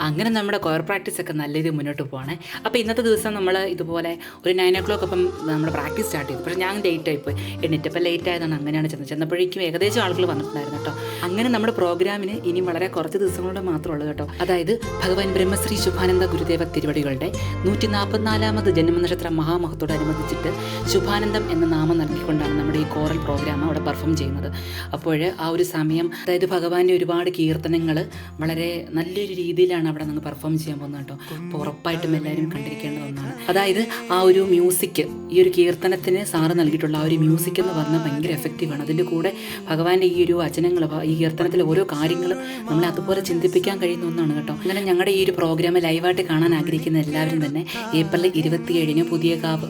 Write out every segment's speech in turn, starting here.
അങ്ങനെ നമ്മുടെ കൊയർ പ്രാക്ടീസൊക്കെ നല്ല രീതിയിൽ മുന്നോട്ട് പോവാണ്. അപ്പോൾ ഇന്നത്തെ ദിവസം നമ്മൾ ഇതുപോലെ ഒരു 9 o'clock അപ്പം നമ്മുടെ പ്രാക്ടീസ് സ്റ്റാർട്ട് ചെയ്തു. പക്ഷേ ഞാൻ ലേറ്റ് ആയിപ്പോയി, എണ്ണിറ്റപ്പോൾ ലേറ്റ് ആയതാണ്. അങ്ങനെയാണ് ചെന്നപ്പോഴേക്കും ഏകദേശം ആളുകൾ വന്നിട്ടുണ്ടായിരുന്നു കേട്ടോ. അങ്ങനെ നമ്മുടെ പ്രോഗ്രാമിന് ഇനി വളരെ കുറച്ച് ദിവസങ്ങളുടെ മാത്രമേ ഉള്ളൂ കേട്ടോ. അതായത് ഭഗവാൻ ബ്രഹ്മശ്രീ ശുഭാനന്ദ ഗുരുദേവ തിരുവടികളുടെ 144ാമത് ജന്മനക്ഷത്ര മഹാമഹത്തോടനുബന്ധിച്ചിട്ട് ശുഭാനന്ദം എന്ന നാമം നൽകിക്കൊണ്ടാണ് നമ്മുടെ ഈ കോറൽ പ്രോഗ്രാം അവിടെ പെർഫോം ചെയ്യുന്നത്. അപ്പോൾ ആ ഒരു സമയം, അതായത് ഭഗവാന്റെ ഒരുപാട് കീർത്തനങ്ങൾ വളരെ നല്ലൊരു രീതിയിലാണ് അവിടെ നിന്ന് പെർഫോം ചെയ്യാൻ പോകുന്നത് കേട്ടോ. അപ്പോൾ ഉറപ്പായിട്ടും എല്ലാവരും കണ്ടിരിക്കേണ്ട ഒന്നാണ്. അതായത് ആ ഒരു മ്യൂസിക്, ഈ ഒരു കീർത്തനത്തിന് സാറ് നൽകിയിട്ടുള്ള ആ ഒരു മ്യൂസിക് എന്ന് പറഞ്ഞാൽ ഭയങ്കര എഫക്റ്റീവാണ്. അതിൻ്റെ കൂടെ ഭഗവാന്റെ ഈ ഒരു വചനങ്ങൾ, ഈ കീർത്തനത്തിലെ ഓരോ കാര്യങ്ങളും നമ്മളെ അതുപോലെ ചിന്തിപ്പിക്കാൻ കഴിയുന്ന ഒന്നാണ് കേട്ടോ. അങ്ങനെ ഞങ്ങളുടെ ഈ ഒരു പ്രോഗ്രാം ലൈവായിട്ട് കാണാൻ ആഗ്രഹിക്കുന്ന എല്ലാവരും തന്നെ ഏപ്രിൽ 27-ന്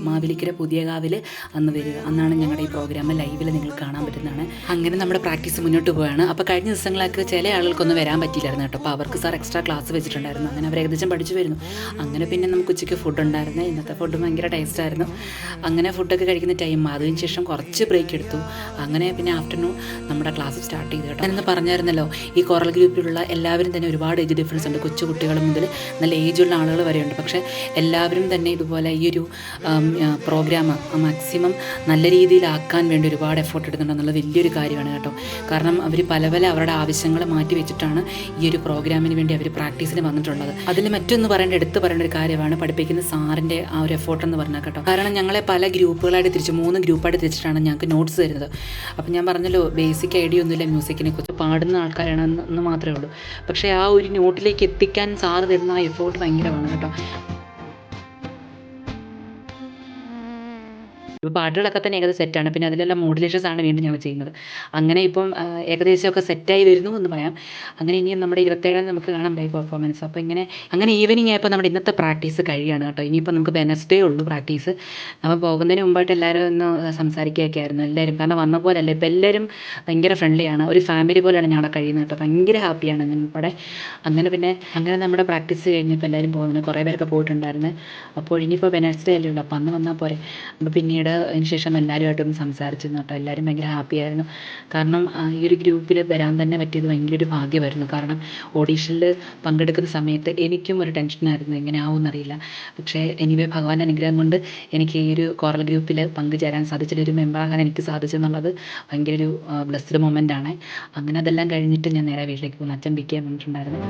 മാവേലിക്കര പുതിയകാവിൽ അന്ന് വരിക. അന്നാണ് ഞങ്ങളുടെ ഈ പ്രോഗ്രാം ലൈവിൽ നിങ്ങൾ കാണാൻ പറ്റുന്നതാണ്. അങ്ങനെ നമ്മുടെ പ്രാക്ടീസ് മുന്നോട്ട് പോവുകയാണ്. അപ്പോൾ കഴിഞ്ഞ ദിവസങ്ങളൊക്കെ ചില ആളുകൾക്കൊന്നും വരാൻ പറ്റിയില്ലായിരുന്നു കേട്ടോ. അപ്പോൾ അവർക്ക് സാർ എക്സ്ട്രാ ക്ലാസ് വെച്ചിട്ടുണ്ടായിരുന്നു. അങ്ങനെ അവർ ഏകദേശം പഠിച്ചു വരുന്നു. അങ്ങനെ പിന്നെ നമുക്ക് ഉച്ചയ്ക്ക് ഫുഡ് ഉണ്ടായിരുന്നു. ഇന്നത്തെ ഫുഡ് ഭയങ്കര ടേസ്റ്റായിരുന്നു. അങ്ങനെ ഫുഡൊക്കെ കഴിക്കുന്ന ടൈം, അതിനുശേഷം കുറച്ച് ബ്രേക്ക് എടുത്തു. അങ്ങനെ പിന്നെ ആഫ്റ്റർനൂൺ നമ്മുടെ ക്ലാസ് സ്റ്റാർട്ട് ചെയ്തു കേട്ടോ. ഞാനിന്ന് പറഞ്ഞായിരുന്നല്ലോ, ഈ കോറൽ ഗ്രൂപ്പിലുള്ള എല്ലാവരും തന്നെ ഒരുപാട് ഏജ് ഡിഫറൻസ് ഉണ്ട്. കൊച്ചു കുട്ടികൾ മുതൽ നല്ല ഏജുള്ള ആളുകൾ വരെയുണ്ട്. പക്ഷേ എല്ലാവരും തന്നെ ഇതുപോലെ ഈ ഒരു പ്രോഗ്രാം മാക്സിമം നല്ല രീതിയിലാക്കാൻ വേണ്ടി ഒരുപാട് എഫേർട്ട് എടുക്കുന്നുണ്ടെന്നുള്ള വലിയൊരു കാര്യമാണ് കേട്ടോ. കാരണം അവർ പല അവരുടെ ആവശ്യങ്ങൾ മാറ്റി വെച്ചിട്ടാണ് ഈ ഒരു പ്രോഗ്രാമിന് വേണ്ടി അവർ പ്രാക്ടീസിന് വന്നിട്ടുള്ളത്. അതിൽ മറ്റൊന്ന് എടുത്ത് പറയേണ്ട ഒരു കാര്യമാണ് പഠിപ്പിക്കുന്ന സാറിൻ്റെ ആ ഒരു എഫേർട്ട് എന്ന് പറഞ്ഞാൽ കേട്ടോ. കാരണം ഞങ്ങളെ പല ഗ്രൂപ്പുകളായിട്ട് 3 ഗ്രൂപ്പായിട്ട് തിരിച്ചിട്ടാണ് ഞങ്ങൾക്ക് നോട്ട്സ് തരുന്നത്. അപ്പം ഞാൻ പറഞ്ഞല്ലോ, ബേസിക് ഐഡിയ ഒന്നുമില്ല മ്യൂസിക്കിനെ കുറിച്ച്, പാടുന്ന ആൾക്കാരാണെന്ന് മാത്രമേ ഉള്ളൂ. പക്ഷേ ആ ഒരു നോട്ടിലേക്ക് എത്തിക്കാൻ സാറ് തരുന്ന ആ എഫേർട്ട് ഭയങ്കരമാണ് കേട്ടോ. ഇപ്പോൾ പാട്ടുകളൊക്കെ തന്നെ ഏകദേശം സെറ്റാണ്. പിന്നെ അതിലെല്ലാം മോഡുലേഷൻസ് ആണ് വീണ്ടും ഞങ്ങൾ ചെയ്യുന്നത്. അങ്ങനെ ഇപ്പം ഏകദേശമൊക്കെ സെറ്റായി വരുന്നു എന്ന് പറയാം. അങ്ങനെ ഇനിയും നമ്മുടെ 27 നമുക്ക് കാണാം ലൈവ് പെർഫോമൻസ്. അപ്പോൾ അങ്ങനെ ഈവനിങ് ആയപ്പോൾ നമ്മുടെ ഇന്നത്തെ പ്രാക്ടീസ് കഴിയാണ് കേട്ടോ. ഇനിയിപ്പോൾ നമുക്ക് വെനസ്ഡേ ഉള്ളൂ പ്രാക്ടീസ്. അപ്പോൾ പോകുന്നതിന് മുമ്പായിട്ട് എല്ലാവരും ഒന്ന് സംസാരിക്കുകയൊക്കെ ആയിരുന്നു എല്ലാവരും. കാരണം വന്ന പോലെയല്ല, ഇപ്പോൾ എല്ലാവരും ഭയങ്കര ഫ്രണ്ട്ലിയാണ്. ഒരു ഫാമിലി പോലെയാണ് ഞങ്ങളെ കഴിയുന്നത് കേട്ടോ. ഭയങ്കര ഹാപ്പിയാണ് ഞാൻ ഉൾപ്പെടെ. അങ്ങനെ നമ്മുടെ പ്രാക്ടീസ് കഴിഞ്ഞപ്പോൾ എല്ലാവരും പോകുന്നത്, കുറേ പേരൊക്കെ പോയിട്ടുണ്ടായിരുന്നു. അപ്പോൾ ഇനിയിപ്പോൾ വെനസ്ഡേ അല്ലേ ഉള്ളൂ, അപ്പോൾ അന്ന് വന്നാൽ പോരെ. അപ്പോൾ പിന്നീട് അതിന് ശേഷം എല്ലാവരുമായിട്ടും സംസാരിച്ചിരുന്നു കേട്ടോ. എല്ലാവരും ഭയങ്കര ഹാപ്പിയായിരുന്നു. കാരണം ഈ ഒരു ഗ്രൂപ്പിൽ വരാൻ തന്നെ പറ്റിയത് ഭയങ്കര ഒരു ഭാഗ്യമായിരുന്നു. കാരണം ഓഡീഷനിൽ പങ്കെടുക്കുന്ന സമയത്ത് എനിക്കും ഒരു ടെൻഷനായിരുന്നു, എങ്ങനെ ആവുമെന്നറിയില്ല. പക്ഷേ എനിവേ ഭഗവാന്റെ അനുഗ്രഹം കൊണ്ട് എനിക്ക് ഈ ഒരു കോറൽ ഗ്രൂപ്പിൽ പങ്കുചേരാൻ സാധിച്ചിട്ടൊരു മെമ്പറാകാൻ എനിക്ക് സാധിച്ചെന്നുള്ളത് ഭയങ്കര ഒരു ബ്ലെസ്ഡ് മൊമെൻ്റാണ്. അങ്ങനെ അതെല്ലാം കഴിഞ്ഞിട്ട് ഞാൻ നേരെ വീട്ടിലേക്ക് പോകുന്നു. അച്ഛൻ പിക്ക് ചെയ്യാൻ വന്നിട്ടുണ്ടായിരുന്നു.